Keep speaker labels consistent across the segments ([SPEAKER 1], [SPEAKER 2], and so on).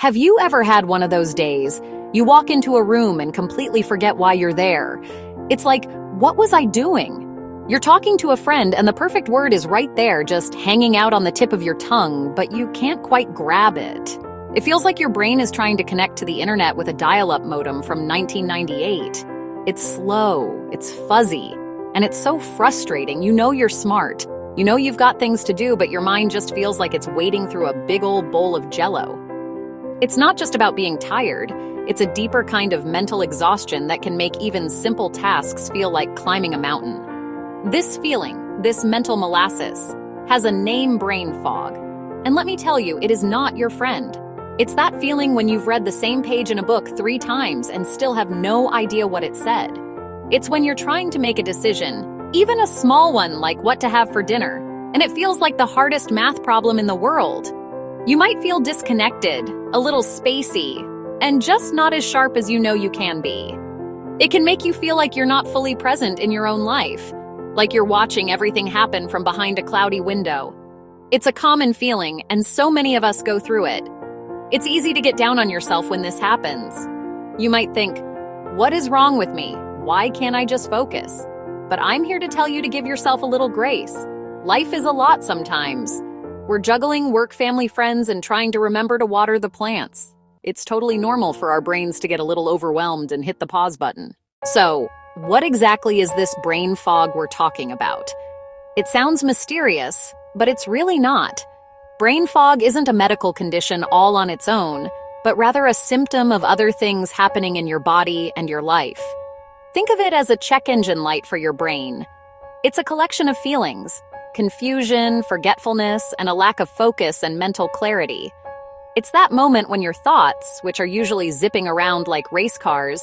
[SPEAKER 1] Have you ever had one of those days? You walk into a room and completely forget why you're there. It's like, what was I doing? You're talking to a friend and the perfect word is right there, just hanging out on the tip of your tongue, but you can't quite grab it. It feels like your brain is trying to connect to the internet with a dial-up modem from 1998. It's slow, it's fuzzy, and it's so frustrating. You know you're smart. You know you've got things to do, but your mind just feels like it's wading through a big old bowl of Jell-O. It's not just about being tired, it's a deeper kind of mental exhaustion that can make even simple tasks feel like climbing a mountain. This feeling, this mental molasses, has a name: brain fog. And let me tell you, it is not your friend. It's that feeling when you've read the same page in a book 3 times and still have no idea what it said. It's when you're trying to make a decision, even a small one like what to have for dinner, and it feels like the hardest math problem in the world. You might feel disconnected, a little spacey, and just not as sharp as you know you can be. It can make you feel like you're not fully present in your own life, like you're watching everything happen from behind a cloudy window. It's a common feeling, and so many of us go through it. It's easy to get down on yourself when this happens. You might think, what is wrong with me? Why can't I just focus? But I'm here to tell you to give yourself a little grace. Life is a lot sometimes. We're juggling work, family, friends, and trying to remember to water the plants. It's totally normal for our brains to get a little overwhelmed and hit the pause button. So, what exactly is this brain fog we're talking about? It sounds mysterious, but it's really not. Brain fog isn't a medical condition all on its own, but rather a symptom of other things happening in your body and your life. Think of it as a check engine light for your brain. It's a collection of feelings: confusion, forgetfulness, and a lack of focus and mental clarity. It's that moment when your thoughts, which are usually zipping around like race cars,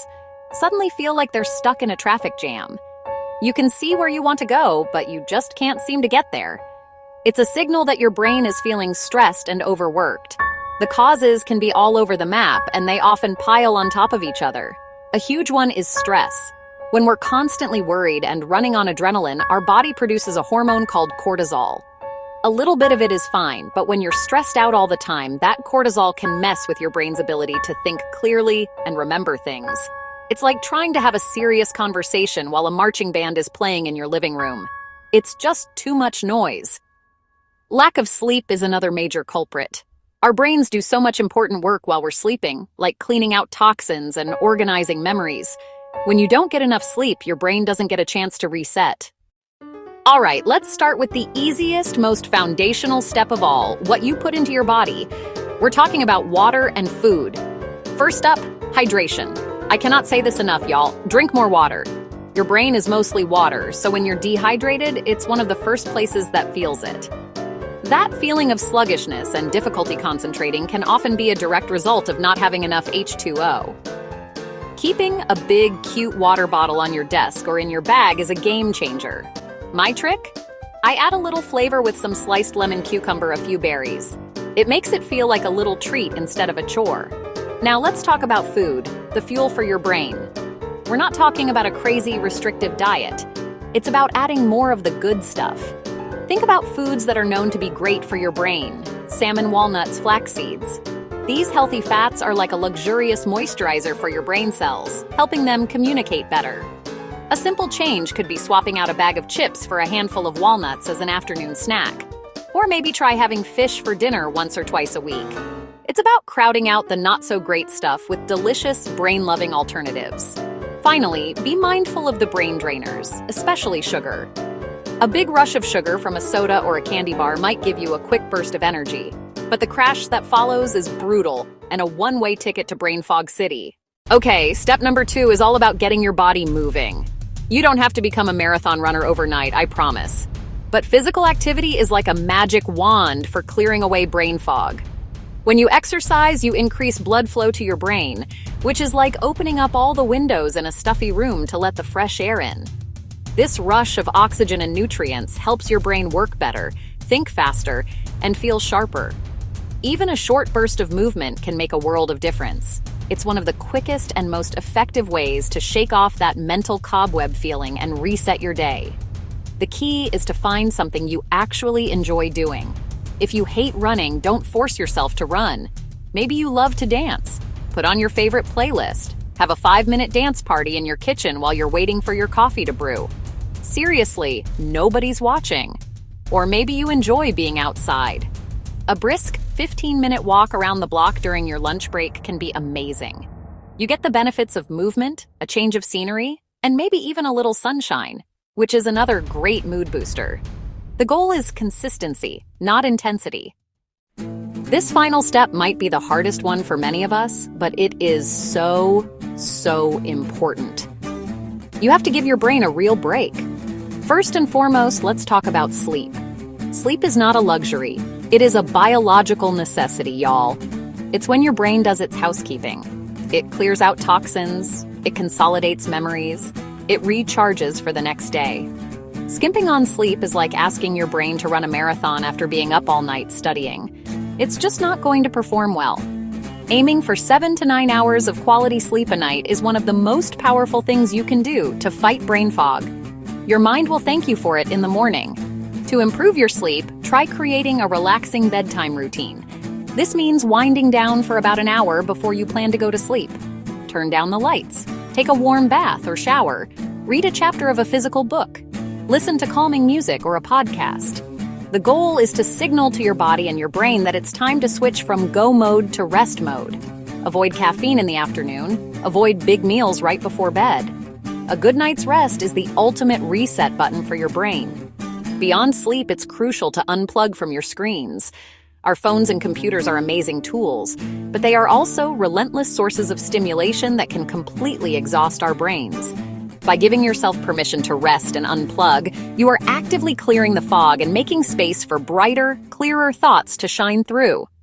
[SPEAKER 1] suddenly feel like they're stuck in a traffic jam. You can see where you want to go, but you just can't seem to get there. It's a signal that your brain is feeling stressed and overworked. The causes can be all over the map, and they often pile on top of each other. A huge one is stress. When we're constantly worried and running on adrenaline, our body produces a hormone called cortisol. A little bit of it is fine, but when you're stressed out all the time, that cortisol can mess with your brain's ability to think clearly and remember things. It's like trying to have a serious conversation while a marching band is playing in your living room. It's just too much noise. Lack of sleep is another major culprit. Our brains do so much important work while we're sleeping, like cleaning out toxins and organizing memories. When you don't get enough sleep, your brain doesn't get a chance to reset. All right, let's start with the easiest, most foundational step of all, what you put into your body. We're talking about water and food. First up, hydration. I cannot say this enough, y'all. Drink more water. Your brain is mostly water, so when you're dehydrated, it's one of the first places that feels it. That feeling of sluggishness and difficulty concentrating can often be a direct result of not having enough H2O. Keeping a big, cute water bottle on your desk or in your bag is a game changer. My trick? I add a little flavor with some sliced lemon, cucumber, a few berries. It makes it feel like a little treat instead of a chore. Now let's talk about food, the fuel for your brain. We're not talking about a crazy, restrictive diet. It's about adding more of the good stuff. Think about foods that are known to be great for your brain: salmon, walnuts, flax seeds. These healthy fats are like a luxurious moisturizer for your brain cells, helping them communicate better. A simple change could be swapping out a bag of chips for a handful of walnuts as an afternoon snack. Or maybe try having fish for dinner once or twice a week. It's about crowding out the not-so-great stuff with delicious, brain-loving alternatives. Finally, be mindful of the brain drainers, especially sugar. A big rush of sugar from a soda or a candy bar might give you a quick burst of energy, but the crash that follows is brutal and a one-way ticket to Brain Fog City. Okay, step number 2 is all about getting your body moving. You don't have to become a marathon runner overnight, I promise. But physical activity is like a magic wand for clearing away brain fog. When you exercise, you increase blood flow to your brain, which is like opening up all the windows in a stuffy room to let the fresh air in. This rush of oxygen and nutrients helps your brain work better, think faster, and feel sharper. Even a short burst of movement can make a world of difference. It's one of the quickest and most effective ways to shake off that mental cobweb feeling and reset your day. The key is to find something you actually enjoy doing. If you hate running, don't force yourself to run. Maybe you love to dance. Put on your favorite playlist. Have a 5-minute dance party in your kitchen while you're waiting for your coffee to brew. Seriously, nobody's watching. Or maybe you enjoy being outside. A brisk 15-minute walk around the block during your lunch break can be amazing. You get the benefits of movement, a change of scenery, and maybe even a little sunshine, which is another great mood booster. The goal is consistency, not intensity. This final step might be the hardest one for many of us, but it is so important. You have to give your brain a real break. First and foremost, let's talk about sleep. Sleep is not a luxury. It is a biological necessity, y'all. It's when your brain does its housekeeping. It clears out toxins, it consolidates memories, it recharges for the next day. Skimping on sleep is like asking your brain to run a marathon after being up all night studying. It's just not going to perform well. Aiming for 7 to 9 hours of quality sleep a night is one of the most powerful things you can do to fight brain fog. Your mind will thank you for it in the morning. To improve your sleep, try creating a relaxing bedtime routine. This means winding down for about an hour before you plan to go to sleep. Turn down the lights, take a warm bath or shower, read a chapter of a physical book, listen to calming music or a podcast. The goal is to signal to your body and your brain that it's time to switch from go mode to rest mode. Avoid caffeine in the afternoon, avoid big meals right before bed. A good night's rest is the ultimate reset button for your brain. Beyond sleep, it's crucial to unplug from your screens. Our phones and computers are amazing tools, but they are also relentless sources of stimulation that can completely exhaust our brains. By giving yourself permission to rest and unplug, you are actively clearing the fog and making space for brighter, clearer thoughts to shine through.